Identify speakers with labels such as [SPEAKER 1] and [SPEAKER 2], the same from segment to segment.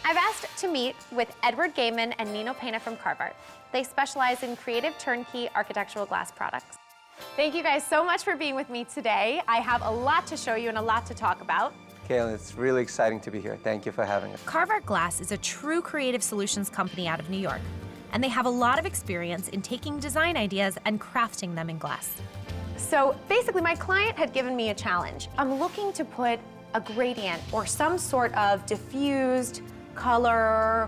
[SPEAKER 1] I've asked to meet with Edward Gaiman and Nino Pena from CARVART. They specialize in creative turnkey architectural glass products. Thank you guys so much for being with me today. I have a lot to show you and a lot to talk about.
[SPEAKER 2] Kaylin, it's really exciting to be here. Thank you for having us.
[SPEAKER 3] CARVART Glass is a true creative solutions company out of New York, and they have a lot of experience in taking design ideas and crafting them in glass.
[SPEAKER 1] So basically, my client had given me a challenge. I'm looking to put a gradient or some sort of diffused color,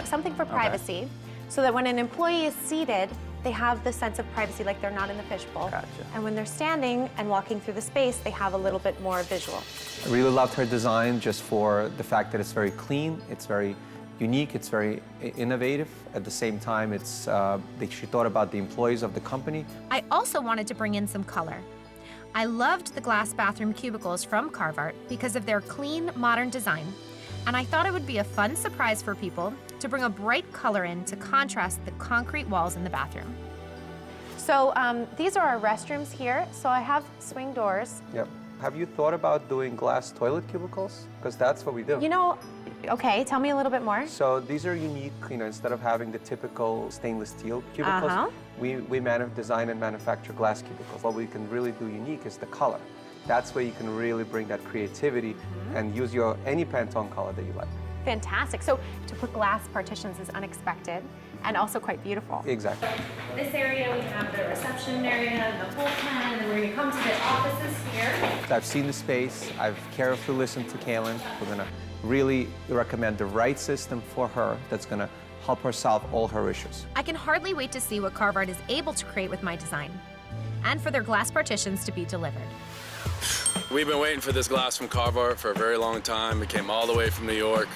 [SPEAKER 1] something for privacy, so that when an employee is seated, they have the sense of privacy, like they're not in the fishbowl.
[SPEAKER 2] Gotcha.
[SPEAKER 1] And when they're standing and walking through the space, they have a little bit more visual.
[SPEAKER 2] I really loved her design just for the fact that it's very clean, it's very unique, it's very innovative. At the same time, she thought about the employees of the company.
[SPEAKER 3] I also wanted to bring in some color. I loved the glass bathroom cubicles from CARVART because of their clean, modern design. And I thought it would be a fun surprise for people to bring a bright color in to contrast the concrete walls in the bathroom.
[SPEAKER 1] So these are our restrooms here. So I have swing doors.
[SPEAKER 2] Yep. Have you thought about doing glass toilet cubicles? Because that's what we do.
[SPEAKER 1] You know, okay, tell me a little bit more.
[SPEAKER 2] So these are unique, instead of having the typical stainless steel cubicles, we design and manufacture glass cubicles. What we can really do unique is the color. That's where you can really bring that creativity and use any Pantone color that you like.
[SPEAKER 1] Fantastic. So to put glass partitions is unexpected and also quite beautiful.
[SPEAKER 2] Exactly.
[SPEAKER 3] This area, we have the reception area and the bullpen, and then we're going to come to the offices here.
[SPEAKER 2] I've seen the space. I've carefully listened to Kaylin. We're going to really recommend the right system for her that's going to help her solve all her issues.
[SPEAKER 3] I can hardly wait to see what CARVART is able to create with my design, and for their glass partitions to be delivered.
[SPEAKER 4] We've been waiting for this glass from CARVART for a very long time. It came all the way from New York.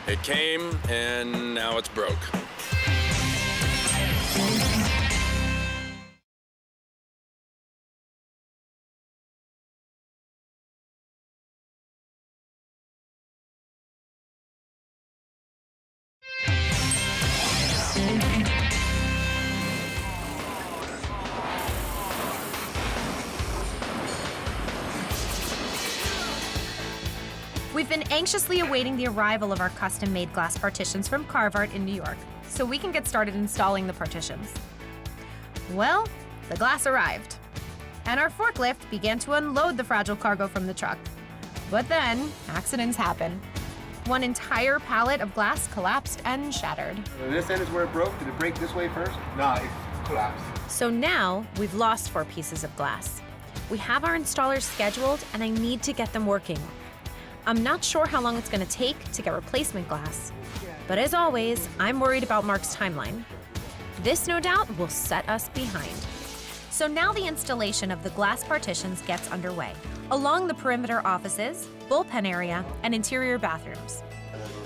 [SPEAKER 4] It came, and now it's broke.
[SPEAKER 3] We've been anxiously awaiting the arrival of our custom-made glass partitions from CARVART in New York, so we can get started installing the partitions. Well, the glass arrived, and our forklift began to unload the fragile cargo from the truck. But then, accidents happen. One entire pallet of glass collapsed and shattered.
[SPEAKER 5] This end is where it broke. Did it break this way first? No, it collapsed.
[SPEAKER 3] So now, we've lost 4 pieces of glass. We have our installers scheduled, and I need to get them working. I'm not sure how long it's going to take to get replacement glass. But as always, I'm worried about Mark's timeline. This, no doubt, will set us behind. So now the installation of the glass partitions gets underway, along the perimeter offices, bullpen area, and interior bathrooms.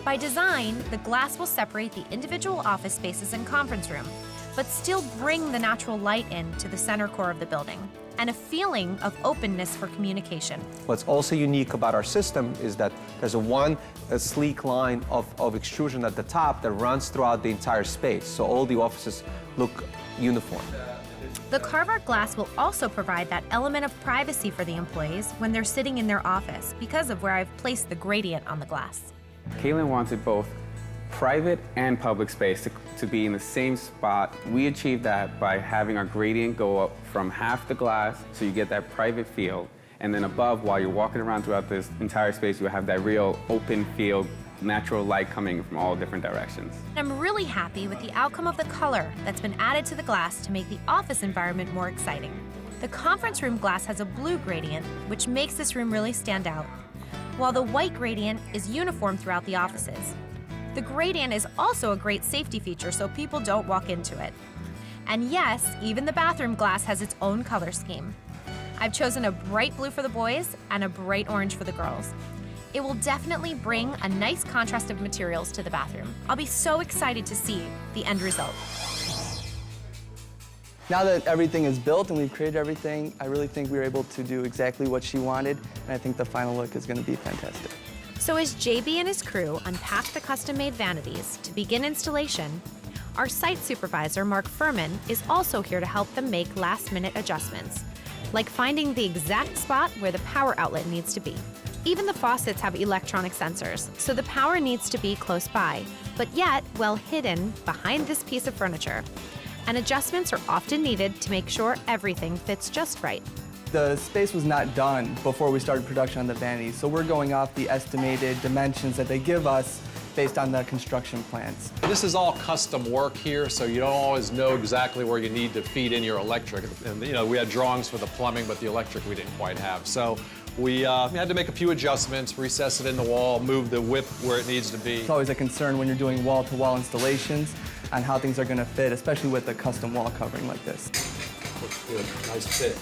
[SPEAKER 3] By design, the glass will separate the individual office spaces and conference room, but still bring the natural light into the center core of the building, and a feeling of openness for communication.
[SPEAKER 2] What's also unique about our system is that there's a sleek line of extrusion at the top that runs throughout the entire space, so all the offices look uniform.
[SPEAKER 3] The CARVART glass will also provide that element of privacy for the employees when they're sitting in their office because of where I've placed the gradient on the glass.
[SPEAKER 6] Kaylin wanted both private and public space to be in the same spot. We achieved that by having our gradient go up from half the glass, so you get that private feel, and then above, while you're walking around throughout this entire space, you have that real open feel, natural light coming from all different directions.
[SPEAKER 3] I'm really happy with the outcome of the color that's been added to the glass to make the office environment more exciting. The conference room glass has a blue gradient, which makes this room really stand out, while the white gradient is uniform throughout the offices. The gradient is also a great safety feature so people don't walk into it. And yes, even the bathroom glass has its own color scheme. I've chosen a bright blue for the boys and a bright orange for the girls. It will definitely bring a nice contrast of materials to the bathroom. I'll be so excited to see the end result.
[SPEAKER 7] Now that everything is built and we've created everything, I really think we were able to do exactly what she wanted, and I think the final look is going to be fantastic.
[SPEAKER 3] So as JB and his crew unpack the custom-made vanities to begin installation, our site supervisor, Mark Furman, is also here to help them make last-minute adjustments, like finding the exact spot where the power outlet needs to be. Even the faucets have electronic sensors, so the power needs to be close by, but yet well hidden behind this piece of furniture. And adjustments are often needed to make sure everything fits just right.
[SPEAKER 7] The space was not done before we started production on the vanities, so we're going off the estimated dimensions that they give us based on the construction plans.
[SPEAKER 8] This is all custom work here, so you don't always know exactly where you need to feed in your electric. And we had drawings for the plumbing, but the electric we didn't quite have. So we had to make a few adjustments, recess it in the wall, move the width where it needs to be.
[SPEAKER 7] It's always a concern when you're doing wall-to-wall installations on how things are going to fit, especially with a custom wall covering like this.
[SPEAKER 8] Looks good, nice fit.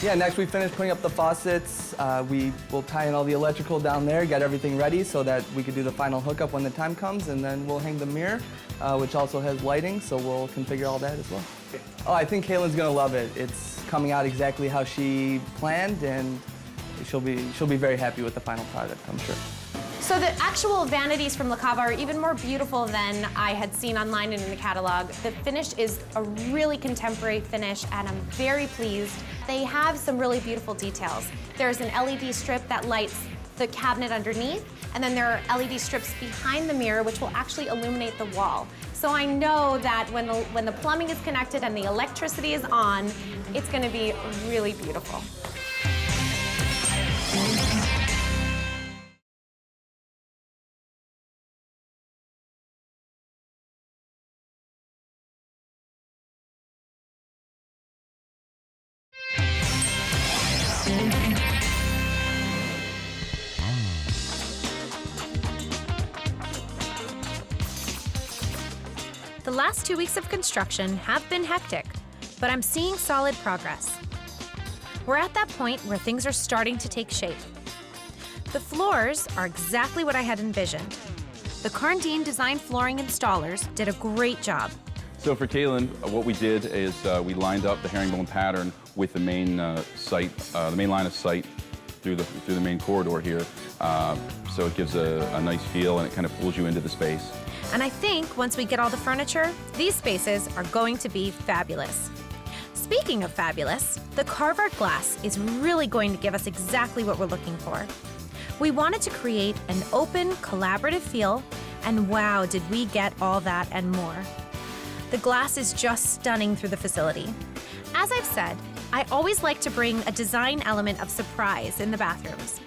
[SPEAKER 7] Yeah, next we finish putting up the faucets. We will tie in all the electrical down there, get everything ready so that we can do the final hookup when the time comes, and then we'll hang the mirror, which also has lighting, so we'll configure all that as well. Oh, I think Kaylin's gonna love it. It's coming out exactly how she planned, and she'll be very happy with the final product, I'm sure.
[SPEAKER 1] So the actual vanities from Le Cava are even more beautiful than I had seen online and in the catalog. The finish is a really contemporary finish, and I'm very pleased. They have some really beautiful details. There's an LED strip that lights the cabinet underneath, and then there are LED strips behind the mirror which will actually illuminate the wall. So I know that when the plumbing is connected and the electricity is on, it's gonna be really beautiful.
[SPEAKER 3] The last 2 weeks of construction have been hectic, but I'm seeing solid progress. We're at that point where things are starting to take shape. The floors are exactly what I had envisioned. The Carndine Design flooring installers did a great job.
[SPEAKER 9] So for Kaylin, what we did is we lined up the herringbone pattern with the main the main line of sight through the main corridor here. So it gives a nice feel, and it kind of pulls you into the space.
[SPEAKER 3] And I think once we get all the furniture, these spaces are going to be fabulous. Speaking of fabulous, the CARVART glass is really going to give us exactly what we're looking for. We wanted to create an open, collaborative feel, and wow, did we get all that and more. The glass is just stunning through the facility. As I've said, I always like to bring a design element of surprise in the bathrooms.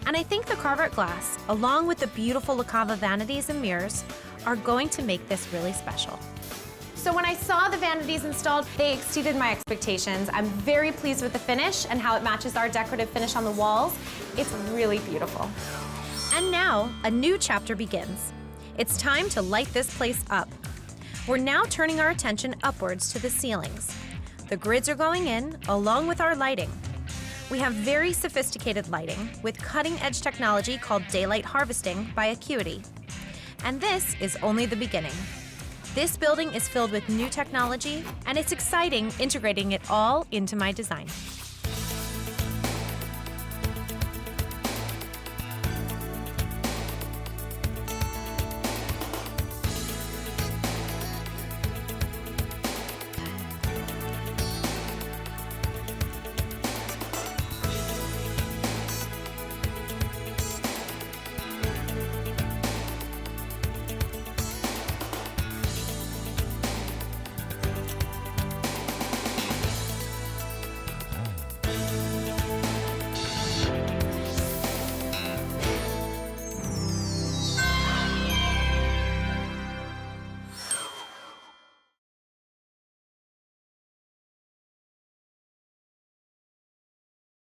[SPEAKER 3] And I think the CARVART glass, along with the beautiful Le Cava vanities and mirrors, are going to make this really special.
[SPEAKER 1] So when I saw the vanities installed, they exceeded my expectations. I'm very pleased with the finish and how it matches our decorative finish on the walls. It's really beautiful.
[SPEAKER 3] And now, a new chapter begins. It's time to light this place up. We're now turning our attention upwards to the ceilings. The grids are going in, along with our lighting. We have very sophisticated lighting with cutting-edge technology called daylight harvesting by Acuity. And this is only the beginning. This building is filled with new technology, and it's exciting integrating it all into my design.